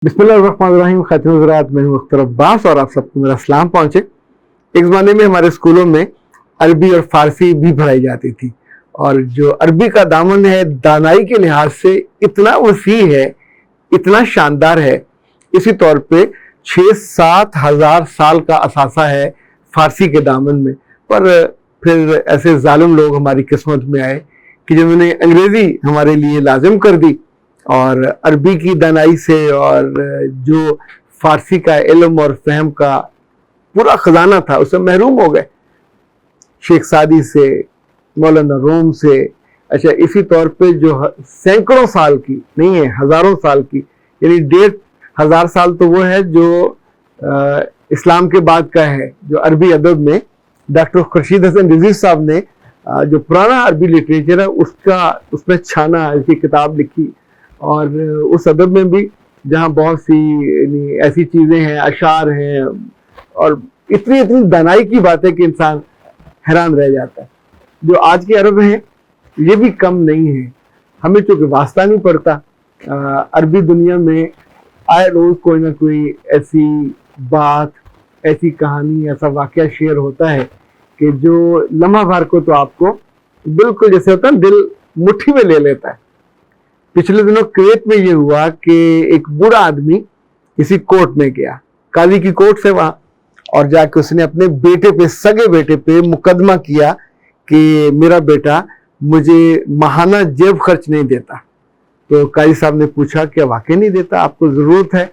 बिस्मिल्लाहिर्रहमानिर्रहीम। खातिन हज़रात, मैं हूं अख्तर अब्बास और आप सबको मेरा सलाम पहुंचे। एक ज़माने में हमारे स्कूलों में अरबी और फ़ारसी भी पढ़ाई जाती थी, और जो अरबी का दामन है दानाई के लिहाज से इतना वसी है, इतना शानदार है। इसी तौर पे 6-7 हज़ार साल का असासा है फ़ारसी के दामन में। पर फिर ऐसे जालिम लोग हमारी किस्मत में आए कि जिन्होंने अंग्रेज़ी हमारे लिए लाजिम कर दी और अरबी की दानाई से और जो फ़ारसी का इल्म और फहम का पूरा ख़जाना था उससे महरूम हो गए। शेख सादी से, मौलाना रूम से, अच्छा इसी तौर पे जो सैकड़ों साल की नहीं है, हज़ारों साल की, यानी 1500 साल तो वो है जो इस्लाम के बाद का है। जो अरबी अदब में डॉक्टर खुर्शीद हसन रिजवी साहब ने जो पुराना अरबी लिटरेचर है उसमें छाना, इसकी किताब लिखी। और उस अदब में भी जहाँ बहुत सी ऐसी चीज़ें हैं, अशार हैं और इतनी इतनी दानाई की बातें कि इंसान हैरान रह जाता है। जो आज के अरब हैं ये भी कम नहीं है। हमें चूँकि वास्ता नहीं पड़ता, अरबी दुनिया में आए रोज़ कोई ना कोई ऐसी बात, ऐसी कहानी, ऐसा वाक़या शेयर होता है कि जो लम्हा भर को तो आपको बिल्कुल जैसे होता है दिल मुट्ठी में ले लेता है। पिछले दिनों कुवैत में ये हुआ कि एक बूढ़ा आदमी किसी कोर्ट में गया, काजी की कोर्ट से वहाँ, और जाके उसने अपने बेटे पे, सगे बेटे पे मुकदमा किया कि मेरा बेटा मुझे माहाना जेब खर्च नहीं देता। तो काजी साहब ने पूछा क्या वाकई नहीं देता, आपको ज़रूरत है?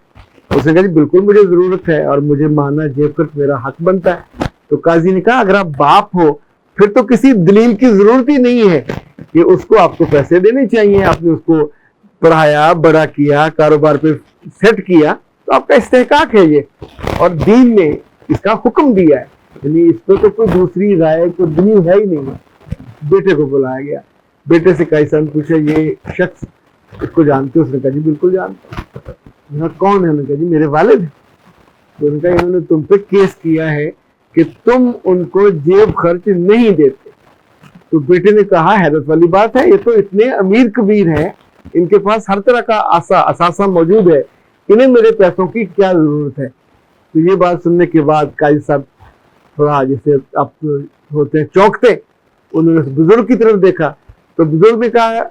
उसने कहा जी बिल्कुल मुझे ज़रूरत है और मुझे माहाना जेब खर्च मेरा हक बनता है। तो काजी ने कहा अगर आप बाप हो फिर तो किसी दलील की ज़रूरत ही नहीं है कि उसको आपको पैसे देने चाहिए। आपने उसको पढ़ाया, बड़ा किया, कारोबार पे सेट किया, तो आपका इस्तेहकाक है ये, और दीन ने इसका हुक्म दिया है, यानी इस पर तो कोई दूसरी राय कोई दलील है ही नहीं। बेटे को बुलाया गया, बेटे से कैसा पूछा ये शख्स इसको जानते हो? उसने कहा जी बिल्कुल जानते। कौन है? उन्होंने कहा जी मेरे वालिद हैं। तो उन्होंने कहा इन्होंने तुम पे केस किया है कि तुम उनको जेब खर्च नहीं देते। तो बेटे ने कहा हैरत वाली बात है, ये तो इतने अमीर कबीर हैं, इनके पास हर तरह का असासा मौजूद है, इन्हें मेरे पैसों की क्या जरूरत है? तो ये बात सुनने के बाद काजी साहब थोड़ा जैसे आप होते हैं चौंकते, उन्होंने बुजुर्ग की तरफ देखा। तो बुजुर्ग ने कहा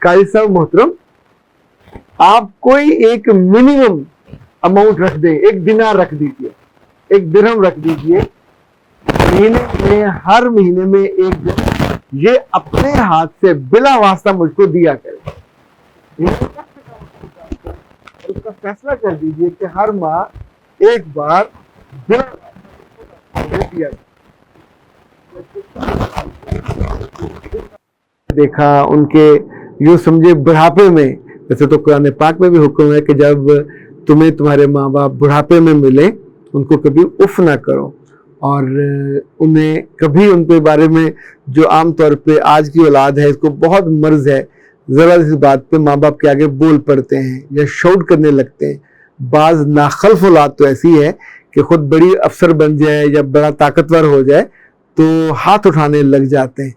काजी साहब मोहतरम, आप कोई एक मिनिमम अमाउंट रख दें, 1 दिनार रख दीजिए, 1 दिरहम रख दीजिए, महीने में, हर महीने में 1 दिन ये अपने हाथ से बिला वास्ता मुझको दिया करें। उसका फैसला कर दीजिए कि हर माह 1 बार बिला दिया। देखा उनके यूं समझे बुढ़ापे में, वैसे तो कुरान पाक में भी हुक्म है कि जब तुम्हें तुम्हारे माँ बाप बुढ़ापे में मिले उनको कभी उफ ना करो, और उन्हें कभी उनके बारे में, जो आम तौर पे आज की औलाद है इसको बहुत मर्ज है, ज़रा इस बात पे माँ बाप के आगे बोल पड़ते हैं या शाउट करने लगते हैं। बाज़ नाखल्फ औलाद तो ऐसी है कि खुद बड़ी अफसर बन जाए या बड़ा ताकतवर हो जाए तो हाथ उठाने लग जाते हैं।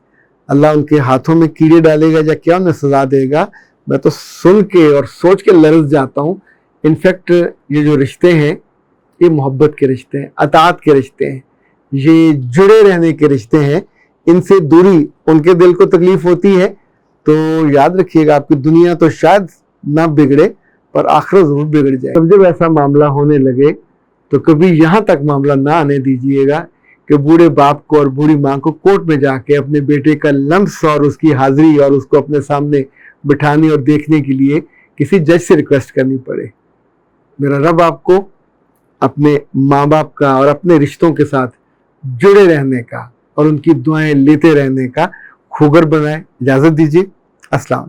अल्लाह उनके हाथों में कीड़े डालेगा या क्या उन्हें सजा देगा, मैं तो सुन के और सोच के लरज़ जाता हूँ। इनफैक्ट ये जो रिश्ते हैं ये मोहब्बत के रिश्ते हैं, अताअत के रिश्ते हैं, ये जुड़े रहने के रिश्ते हैं। इनसे दूरी उनके दिल को तकलीफ होती है तो याद रखिएगा आपकी दुनिया तो शायद ना बिगड़े पर आखिरत जरूर बिगड़ जाए। जब ऐसा मामला होने लगे तो कभी यहाँ तक मामला ना आने दीजिएगा कि बूढ़े बाप को और बूढ़ी माँ को कोर्ट में जाके अपने बेटे का लम्स और उसकी हाजिरी और उसको अपने सामने बिठाने और देखने के लिए किसी जज से रिक्वेस्ट करनी पड़े। मेरा रब आपको अपने माँ बाप का और अपने रिश्तों के साथ जुड़े रहने का और उनकी दुआएं लेते रहने का खुगर बनाए। इजाज़त दीजिए। अस्सलाम।